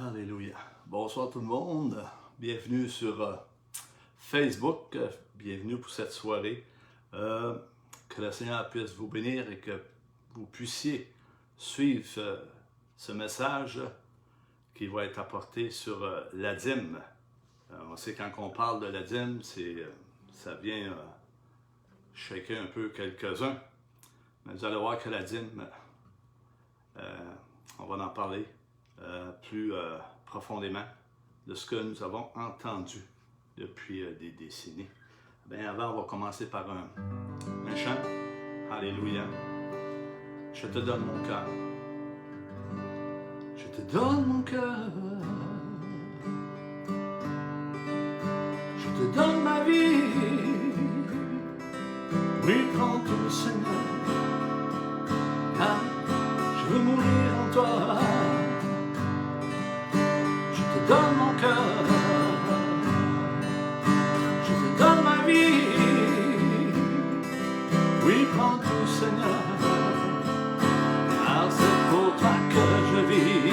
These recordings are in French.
Alléluia. Bonsoir tout le monde. Bienvenue sur Facebook. Bienvenue pour cette soirée. Que le Seigneur puisse vous bénir et que vous puissiez suivre ce message qui va être apporté sur la dîme. On sait quand on parle de la dîme, ça vient shaker un peu quelques-uns. Mais vous allez voir que la dîme, on va en parler plus profondément de ce que nous avons entendu depuis des décennies. Bien, avant, on va commencer par un chant. Alléluia. Je te donne mon cœur. Je te donne mon cœur. Je te donne ma vie. Oui, prends tout, Seigneur. Car je veux mourir en toi. Je te donne mon cœur. Je te donne ma vie. Oui, prends tout, Seigneur. Car c'est pour toi que je vis.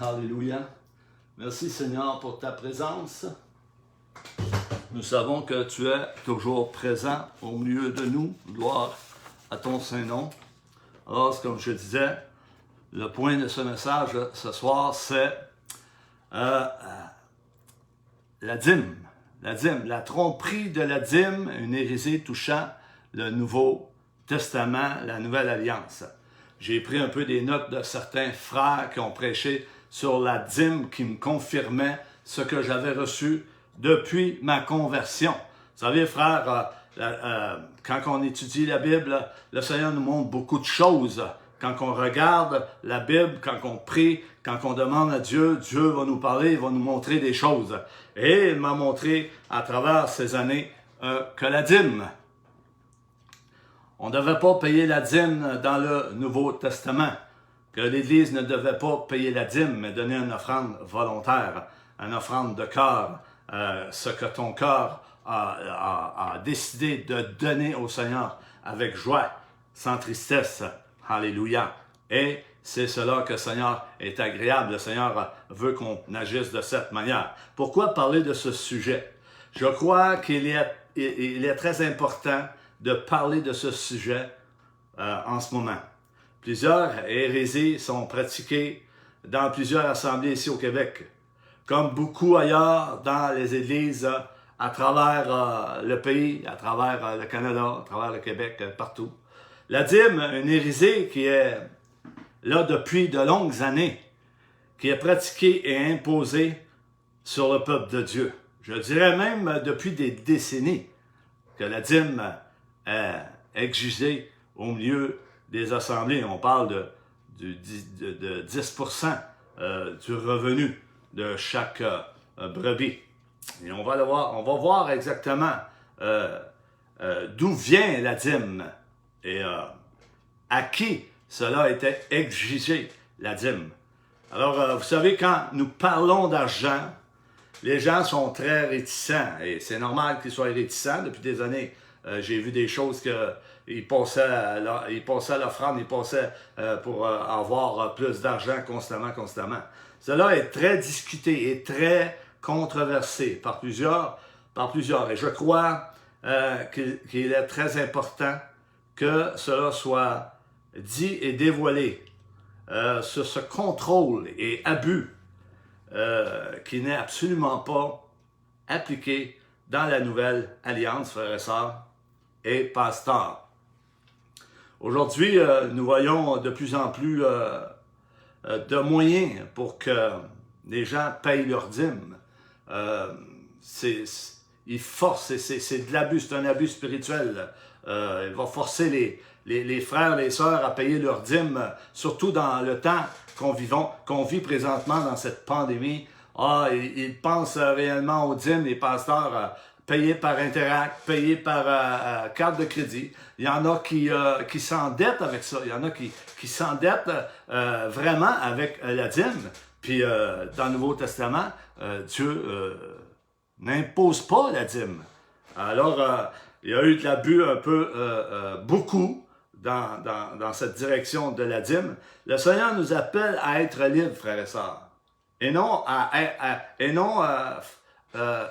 Alléluia. Merci Seigneur pour ta présence. Nous savons que tu es toujours présent au milieu de nous. Gloire à ton Saint-Nom. Alors, comme je disais, le point de ce message ce soir, c'est la dîme. La dîme, la tromperie de la dîme, une hérésie touchant le Nouveau Testament, la Nouvelle Alliance. J'ai pris un peu des notes de certains frères qui ont prêché sur la dîme qui me confirmait ce que j'avais reçu depuis ma conversion. Vous savez, frère, quand on étudie la Bible, le Seigneur nous montre beaucoup de choses. Quand on regarde la Bible, quand on prie, quand on demande à Dieu, Dieu va nous parler, il va nous montrer des choses. Et il m'a montré à travers ces années que la dîme. On ne devait pas payer la dîme dans le Nouveau Testament, que l'Église ne devait pas payer la dîme, mais donner une offrande volontaire, une offrande de cœur, ce que ton cœur a décidé de donner au Seigneur avec joie, sans tristesse. Alléluia. Et c'est cela que le Seigneur est agréable. Le Seigneur veut qu'on agisse de cette manière. Pourquoi parler de ce sujet? Je crois qu'il est très important de parler de ce sujet en ce moment. Plusieurs hérésies sont pratiquées dans plusieurs assemblées ici au Québec, comme beaucoup ailleurs dans les églises à travers le pays, à travers le Canada, à travers le Québec, partout. La dîme, une hérésie qui est là depuis de longues années, qui est pratiquée et imposée sur le peuple de Dieu. Je dirais même depuis des décennies que la dîme est exigée au milieu des assemblées. On parle de 10% du revenu de chaque brebis. Et on va voir exactement d'où vient la dîme et à qui cela était exigé, la dîme. Alors, vous savez, quand nous parlons d'argent, les gens sont très réticents, et c'est normal qu'ils soient réticents. Depuis des années, j'ai vu des choses qu'ils passaient à l'offrande, ils passaient pour avoir plus d'argent constamment. Cela est très discuté et très controversé par plusieurs. Et je crois qu'il est très important que cela soit dit et dévoilé sur ce contrôle et abus qui n'est absolument pas appliqué dans la nouvelle alliance, frères et sœurs et pasteurs. Aujourd'hui, nous voyons de plus en plus de moyens pour que les gens payent leurs dîmes. Ils forcent, c'est de l'abus, c'est un abus spirituel. Il va forcer les frères, les sœurs à payer leurs dîmes, surtout dans le temps qu'on vit présentement dans cette pandémie. Ils pensent réellement aux dîmes, les pasteurs, payés par Interact, payés par carte de crédit. Il y en a qui s'endettent avec ça. Il y en a qui s'endettent vraiment avec la dîme. Puis dans le Nouveau Testament, Dieu n'impose pas la dîme. Alors, il y a eu de l'abus un peu, beaucoup, dans cette direction de la dîme. Le Seigneur nous appelle à être libres, frères et sœurs, et non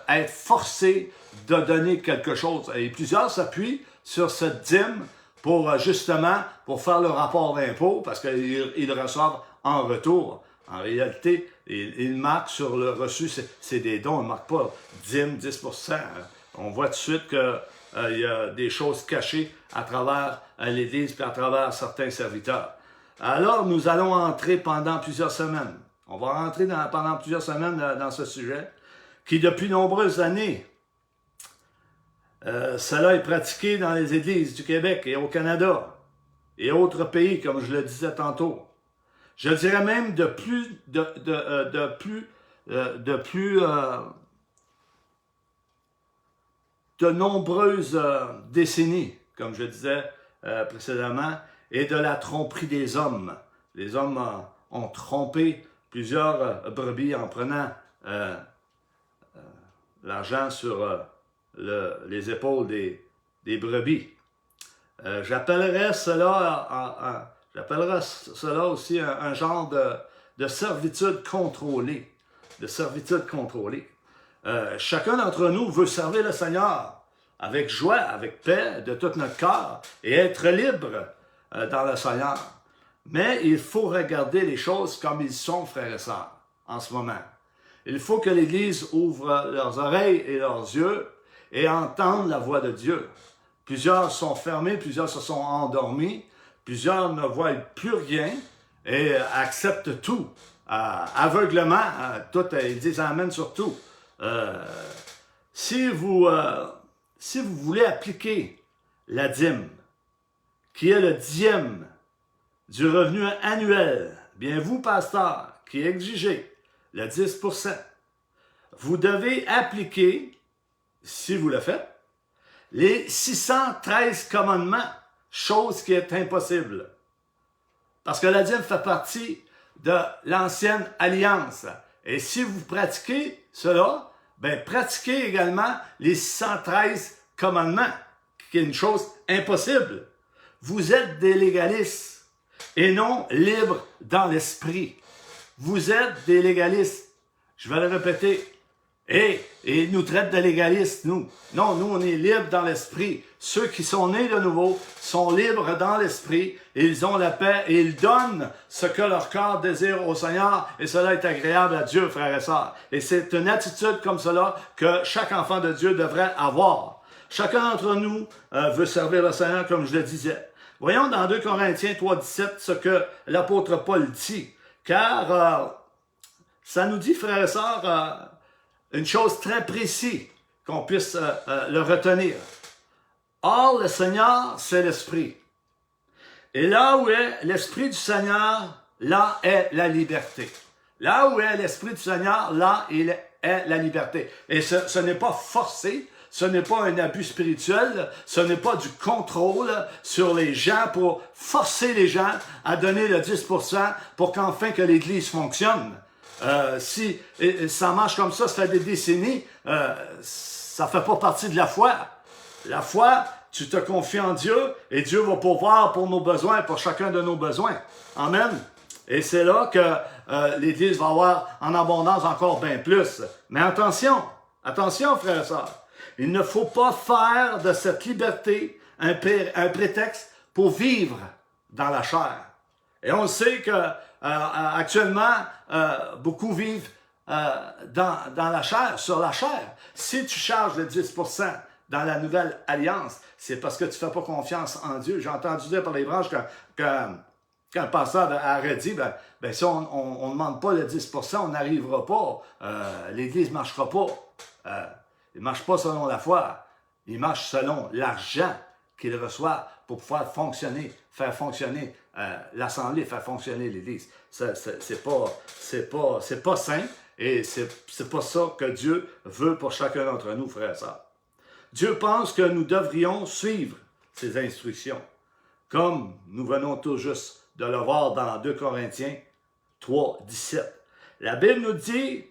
être forcés de donner quelque chose. Et plusieurs s'appuient sur cette dîme pour faire le rapport d'impôt, parce qu'ils reçoivent en retour. En réalité, ils marquent sur le reçu, c'est des dons, ils ne marquent pas dîme, 10%. On voit tout de suite qu'il y a des choses cachées à travers l'Église et à travers certains serviteurs. Alors, nous allons entrer pendant plusieurs semaines. On va rentrer pendant plusieurs semaines dans ce sujet qui, depuis nombreuses années, cela est pratiqué dans les églises du Québec et au Canada et autres pays, comme je le disais tantôt. Je dirais même de nombreuses décennies, comme je disais précédemment, et de la tromperie des hommes. Les hommes ont trompé plusieurs brebis en prenant l'argent sur les épaules des brebis. J'appellerais cela aussi un genre de servitude contrôlée. Chacun d'entre nous veut servir le Seigneur avec joie, avec paix, de tout notre cœur, et être libre dans le Seigneur. Mais il faut regarder les choses comme ils sont, frères et sœurs, en ce moment. Il faut que l'Église ouvre leurs oreilles et leurs yeux et entende la voix de Dieu. Plusieurs sont fermés, plusieurs se sont endormis, plusieurs ne voient plus rien et acceptent tout. Aveuglement, ils disent Amen sur tout. Si vous voulez appliquer la dîme, qui est le dixième du revenu annuel, bien vous, pasteur, qui exigez le 10%, vous devez appliquer, si vous le faites, les 613 commandements, chose qui est impossible. Parce que la dîme fait partie de l'ancienne alliance. Et si vous pratiquez cela, ben pratiquez également les 613 commandements, qui est une chose impossible. Vous êtes des légalistes et non libres dans l'esprit. Vous êtes des légalistes. Je vais le répéter. Et ils nous traitent de légalistes, nous. Non, nous, on est libres dans l'esprit. Ceux qui sont nés de nouveau sont libres dans l'esprit. Ils ont la paix et ils donnent ce que leur corps désire au Seigneur. Et cela est agréable à Dieu, frères et sœurs. Et c'est une attitude comme cela que chaque enfant de Dieu devrait avoir. Chacun d'entre nous veut servir le Seigneur, comme je le disais. Voyons dans 2 Corinthiens 3,17 ce que l'apôtre Paul dit. Car ça nous dit, frères et sœurs, une chose très précise, qu'on puisse le retenir. Or, le Seigneur, c'est l'Esprit. Et là où est l'Esprit du Seigneur, là est la liberté. Là où est l'Esprit du Seigneur, là est la liberté. Et ce n'est pas forcé, ce n'est pas un abus spirituel, ce n'est pas du contrôle sur les gens pour forcer les gens à donner le 10% pour qu'enfin que l'Église fonctionne. Si ça marche comme ça fait des décennies, ça fait pas partie de la foi. La foi, tu te confies en Dieu et Dieu va pourvoir pour nos besoins, pour chacun de nos besoins. Amen. Et c'est là que l'Église va avoir en abondance encore bien plus. Mais attention, frères et sœurs, il ne faut pas faire de cette liberté un prétexte pour vivre dans la chair. Et on sait que actuellement, beaucoup vivent dans la chair, sur la chair. Si tu charges le 10% dans la nouvelle alliance, c'est parce que tu ne fais pas confiance en Dieu. J'ai entendu dire par les branches quand le pasteur aurait dit, ben si on ne demande pas le 10%, on n'arrivera pas. L'Église ne marchera pas. Il ne marche pas selon la foi. Il marche selon l'argent qu'il reçoit pour pouvoir faire fonctionner l'Assemblée, faire fonctionner l'Église. C'est pas sain et c'est pas ça que Dieu veut pour chacun d'entre nous, frères et sœurs. Dieu pense que nous devrions suivre ses instructions, comme nous venons tout juste de le voir dans 2 Corinthiens 3, 17. La Bible nous dit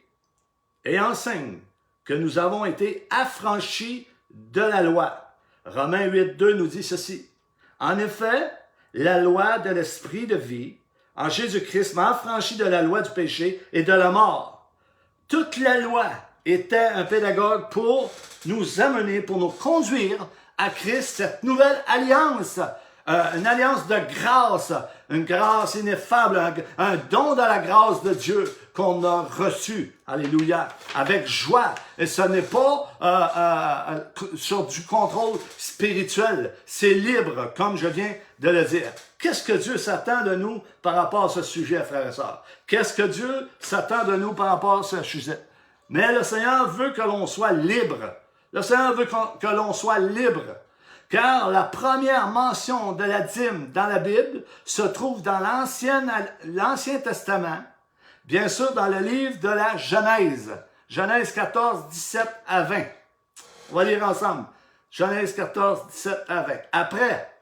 et enseigne que nous avons été affranchis de la loi. Romains 8, 2 nous dit ceci. En effet, la loi de l'esprit de vie en Jésus-Christ m'a affranchi de la loi du péché et de la mort. Toute la loi était un pédagogue pour nous amener, pour nous conduire à Christ, cette nouvelle alliance, une alliance de grâce, une grâce ineffable, un don de la grâce de Dieu qu'on a reçu, alléluia, avec joie. Et ce n'est pas sur du contrôle spirituel, c'est libre, comme je viens de le dire. Qu'est-ce que Dieu s'attend de nous par rapport à ce sujet, frères et sœurs? Qu'est-ce que Dieu s'attend de nous par rapport à ce sujet? Mais le Seigneur veut que l'on soit libre. Le Seigneur veut que l'on soit libre. Car la première mention de la dîme dans la Bible se trouve dans l'Ancien Testament, bien sûr dans le livre de la Genèse. Genèse 14, 17 à 20. On va lire ensemble. Genèse 14, 17 à 20. Après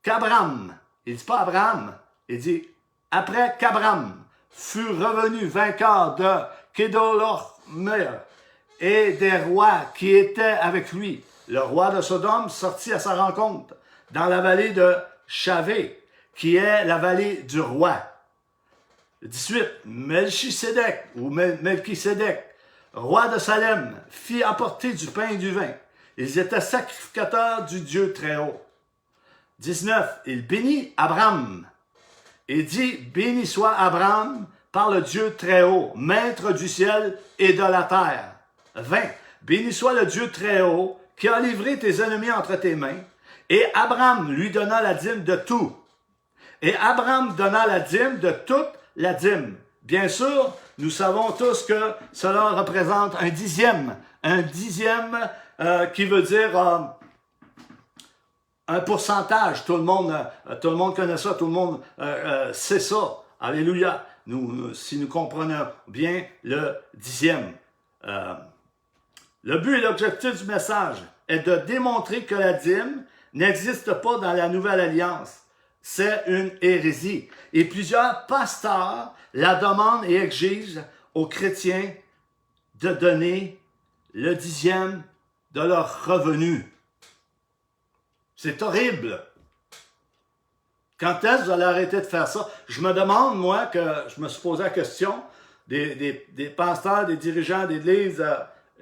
qu'Abram, il ne dit pas Abraham, il dit après qu'Abram fut revenu vainqueur de Kedorlaomer et des rois qui étaient avec lui, le roi de Sodome sortit à sa rencontre dans la vallée de Chavé, qui est la vallée du roi. 18. Melchisédek, ou Melchisédek, roi de Salem, fit apporter du pain et du vin. Ils étaient sacrificateurs du Dieu très haut. 19. Il bénit Abram et dit, béni soit Abram par le Dieu très haut, maître du ciel et de la terre. 20. Béni soit le Dieu très haut, qui a livré tes ennemis entre tes mains. Et Abram lui donna la dîme de tout. Et Abram donna la dîme de toute la dîme. Bien sûr, nous savons tous que cela représente un dixième qui veut dire un pourcentage. Tout le monde connaît ça, tout le monde sait ça. Alléluia. Si nous comprenons bien le dixième. Le but et l'objectif du message est de démontrer que la dîme n'existe pas dans la Nouvelle Alliance. C'est une hérésie. Et plusieurs pasteurs la demandent et exigent aux chrétiens de donner le 10e de leurs revenus. C'est horrible. Quand est-ce que vous allez arrêter de faire ça? Je me demande, moi, que je me suis posé la question, des pasteurs, des dirigeants d'église,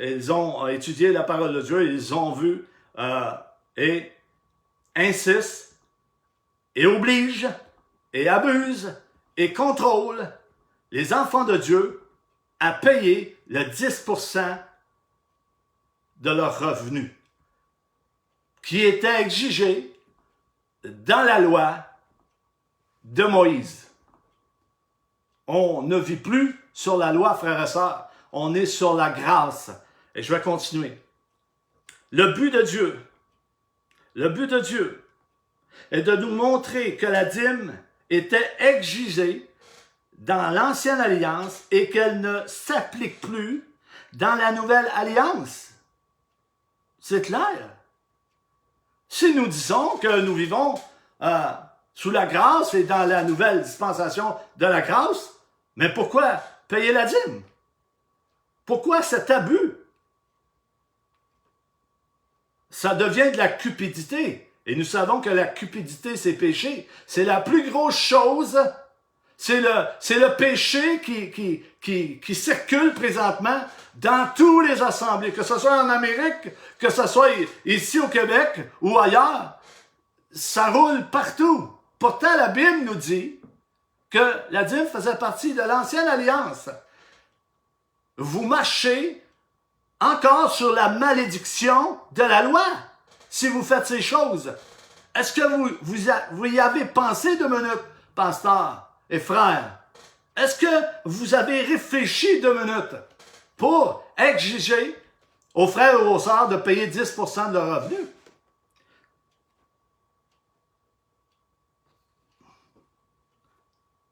ils ont étudié la parole de Dieu, ils ont vu et insistent et obligent et abusent et contrôlent les enfants de Dieu à payer le 10% de leurs revenus qui était exigé dans la loi de Moïse. On ne vit plus sur la loi, frères et sœurs. On est sur la grâce. Et je vais continuer. Le but de Dieu est de nous montrer que la dîme était exigée dans l'Ancienne Alliance et qu'elle ne s'applique plus dans la Nouvelle Alliance. C'est clair. Si nous disons que nous vivons sous la grâce et dans la nouvelle dispensation de la grâce, mais pourquoi payer la dîme? Pourquoi cet abus? Ça devient de la cupidité. Et nous savons que la cupidité, c'est péché. C'est la plus grosse chose. C'est le péché qui circule présentement dans tous les assemblées, que ce soit en Amérique, que ce soit ici au Québec ou ailleurs. Ça roule partout. Pourtant, la Bible nous dit que la dîme faisait partie de l'Ancienne Alliance. Vous marchez encore sur la malédiction de la loi si vous faites ces choses. Est-ce que vous y avez pensé 2 minutes, pasteur et frère? Est-ce que vous avez réfléchi 2 minutes pour exiger aux frères et aux sœurs de payer 10% de leurs revenus?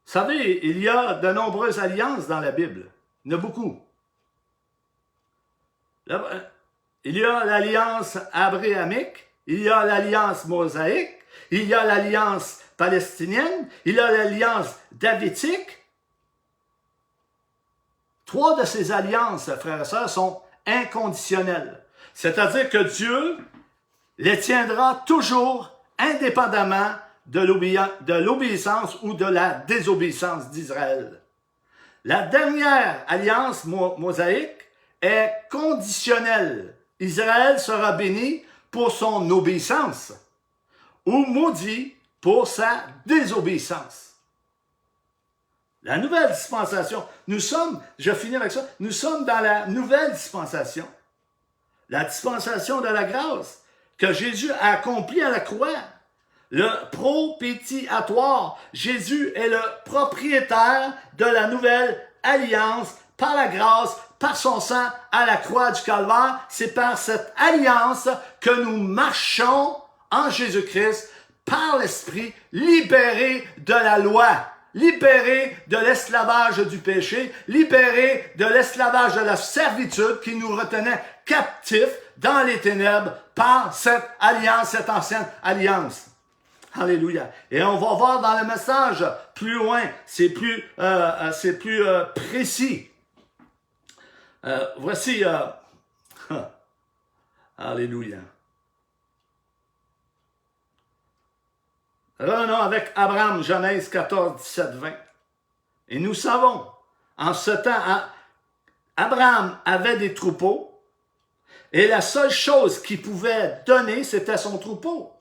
Vous savez, il y a de nombreuses alliances dans la Bible. Il y en a beaucoup. Il y a l'alliance abrahamique, il y a l'alliance mosaïque, il y a l'alliance palestinienne, il y a l'alliance davidique. 3 de ces alliances, frères et sœurs, sont inconditionnelles. C'est-à-dire que Dieu les tiendra toujours indépendamment de l'obéissance ou de la désobéissance d'Israël. La dernière alliance mosaïque est conditionnelle. Israël sera béni pour son obéissance ou maudit pour sa désobéissance. La nouvelle dispensation, je finis avec ça, nous sommes dans la nouvelle dispensation. La dispensation de la grâce que Jésus a accomplie à la croix. Le propitiatoire. Jésus est le propriétaire de la nouvelle alliance par la grâce, par son sang à la croix du Calvaire. C'est par cette alliance que nous marchons en Jésus-Christ par l'Esprit, libérés de la loi, libérés de l'esclavage du péché, libérés de l'esclavage de la servitude qui nous retenait captifs dans les ténèbres par cette alliance, cette ancienne alliance. Alléluia. Et on va voir dans le message plus loin, c'est plus précis. Voici, alléluia. Revenons avec Abraham, Genèse 14, 17, 20. Et nous savons, en ce temps, Abraham avait des troupeaux, et la seule chose qu'il pouvait donner, c'était son troupeau.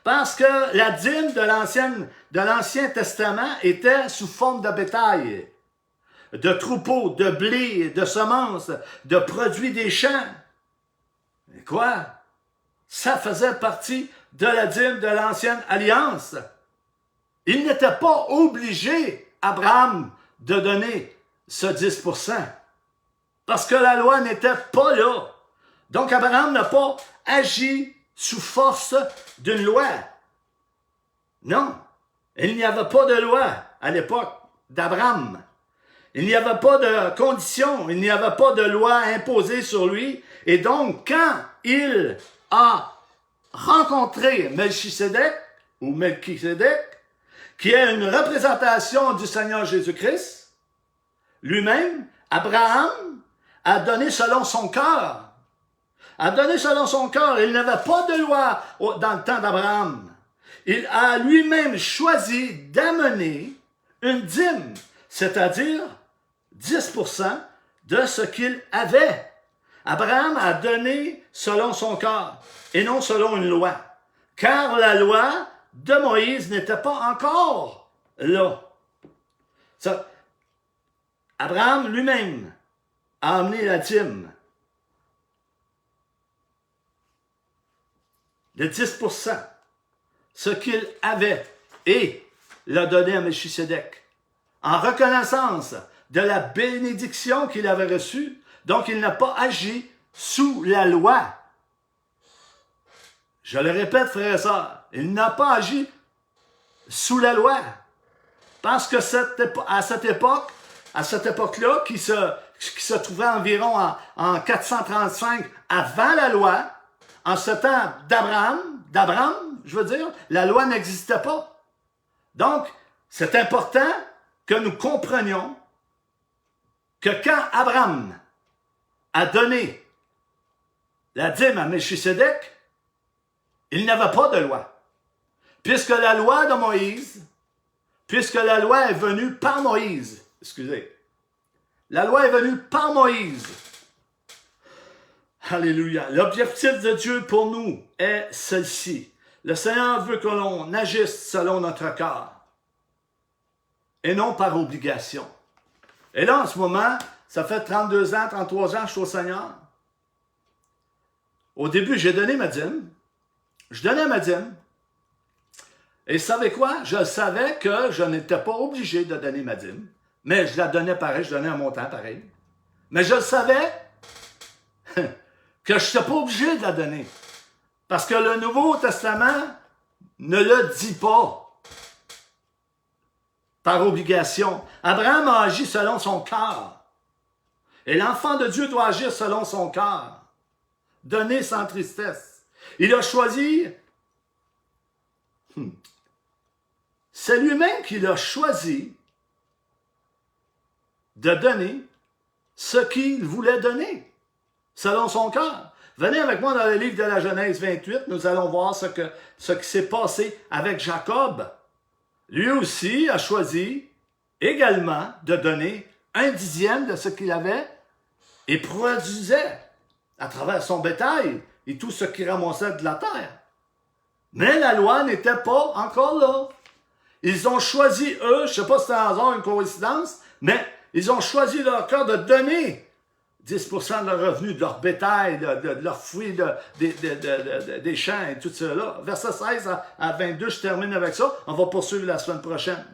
Parce que la dîme de l'Ancien Testament était sous forme de bétail, de troupeaux, de blé, de semences, de produits des champs. Et quoi? Ça faisait partie de la dîme de l'Ancienne Alliance. Il n'était pas obligé, Abraham, de donner ce 10%. Parce que la loi n'était pas là. Donc Abraham n'a pas agi sous force d'une loi. Non, il n'y avait pas de loi à l'époque d'Abraham. Il n'y avait pas de conditions, il n'y avait pas de loi imposée sur lui. Et donc, quand il a rencontré Melchisédek, ou Melchisédek, qui est une représentation du Seigneur Jésus-Christ, lui-même, Abraham, a donné selon son cœur. A donné selon son cœur. Il n'avait pas de loi dans le temps d'Abraham. Il a lui-même choisi d'amener une dîme, c'est-à-dire 10% de ce qu'il avait. Abraham a donné selon son cœur et non selon une loi. Car la loi de Moïse n'était pas encore là. Ça, Abraham lui-même a amené la dîme de 10%, ce qu'il avait, et l'a donné à Melchisédek, en reconnaissance de la bénédiction qu'il avait reçue. Donc, il n'a pas agi sous la loi. Je le répète, frères et sœurs, il n'a pas agi sous la loi. Parce que à cette époque-là, qui se trouvait environ en 435 avant la loi, en ce temps d'Abraham, je veux dire, la loi n'existait pas. Donc, c'est important que nous comprenions que quand Abraham a donné la dîme à Melchisédek, il n'avait pas de loi. Puisque la loi de Moïse, puisque la loi est venue par Moïse, excusez, la loi est venue par Moïse. Alléluia. L'objectif de Dieu pour nous est celle-ci. Le Seigneur veut que l'on agisse selon notre cœur et non par obligation. Et là, en ce moment, ça fait 32 ans, 33 ans que je suis au Seigneur. Au début, j'ai donné ma dîme. Je donnais ma dîme. Et vous savez quoi? Je savais que je n'étais pas obligé de donner ma dîme. Mais je la donnais pareil, je donnais un montant pareil. Mais je savais que je n'étais pas obligé de la donner. Parce que le Nouveau Testament ne le dit pas par obligation. Abraham a agi selon son cœur. Et l'enfant de Dieu doit agir selon son cœur. Donner sans tristesse. Il a choisi... C'est lui-même qui l'a choisi de donner ce qu'il voulait donner, selon son cœur. Venez avec moi dans le livre de la Genèse 28, nous allons voir ce qui s'est passé avec Jacob. Lui aussi a choisi également de donner 1/10 de ce qu'il avait et produisait à travers son bétail et tout ce qu'il ramassait de la terre. Mais la loi n'était pas encore là. Ils ont choisi, eux, je ne sais pas si c'est un hasard, une coïncidence, mais ils ont choisi leur cœur de donner 10% de leur revenu, de leur bétail, de leurs fruits, des champs et tout cela. Verset 16 à 22, je termine avec ça. On va poursuivre la semaine prochaine.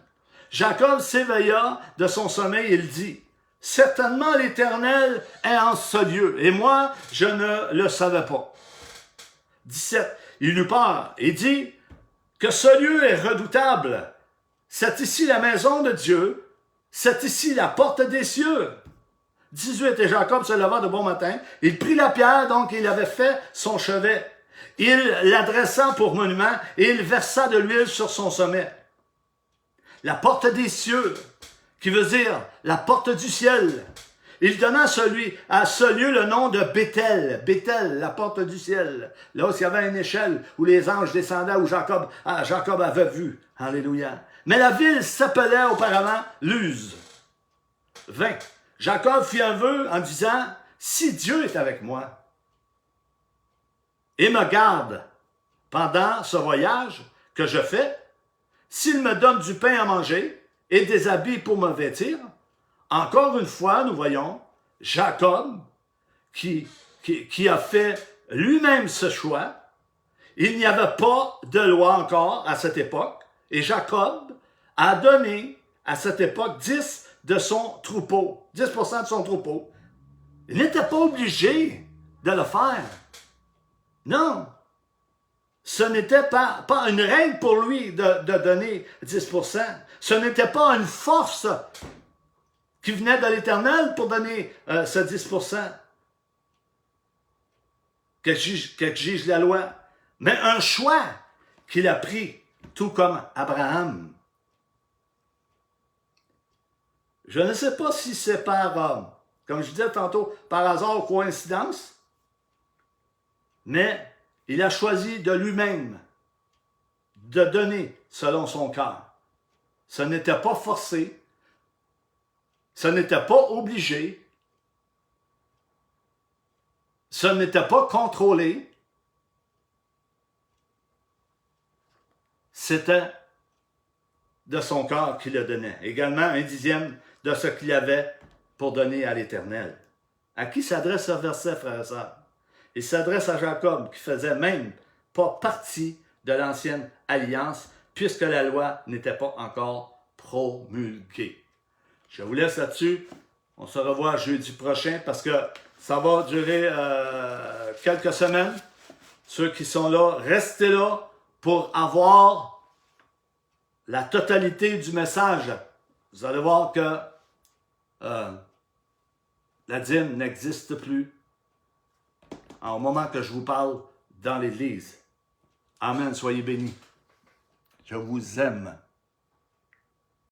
Jacob s'éveilla de son sommeil et il dit, « Certainement l'Éternel est en ce lieu, et moi, je ne le savais pas. » 17. Il eut peur et dit, « Que ce lieu est redoutable. C'est ici la maison de Dieu. C'est ici la porte des cieux. » 18. Et Jacob se leva de bon matin. Il prit la pierre, donc il avait fait son chevet. Il l'adressa pour monument et il versa de l'huile sur son sommet. La porte des cieux, qui veut dire la porte du ciel. Il donna à ce lieu le nom de Béthel. Béthel, la porte du ciel. Là où il y avait une échelle où les anges descendaient, où Jacob avait vu. Alléluia. Mais la ville s'appelait auparavant Luz. 20. Jacob fit un vœu en disant, « Si Dieu est avec moi et me garde pendant ce voyage que je fais, s'il me donne du pain à manger et des habits pour me vêtir, encore une fois, nous voyons Jacob qui a fait lui-même ce choix. Il n'y avait pas de loi encore à cette époque et Jacob a donné à cette époque 10% de son troupeau. Il n'était pas obligé de le faire. Non. Ce n'était pas une règle pour lui de donner 10%. Ce n'était pas une force qui venait de l'Éternel pour donner ce 10%. qu'exige la loi, mais un choix qu'il a pris, tout comme Abraham. Je ne sais pas si c'est par, comme je disais tantôt, par hasard ou coïncidence, mais il a choisi de lui-même de donner selon son cœur. Ce n'était pas forcé, ce n'était pas obligé, ce n'était pas contrôlé, c'était de son cœur qu'il le donnait. Également, 1/10 de ce qu'il avait pour donner à l'Éternel. À qui s'adresse ce verset, frères et sœurs? Il s'adresse à Jacob, qui faisait même pas partie de l'ancienne alliance, puisque la loi n'était pas encore promulguée. Je vous laisse là-dessus. On se revoit jeudi prochain, parce que ça va durer quelques semaines. Ceux qui sont là, restez là pour avoir la totalité du message. Vous allez voir que la dîme n'existe plus au moment que je vous parle dans l'Église. Amen, soyez bénis. Je vous aime.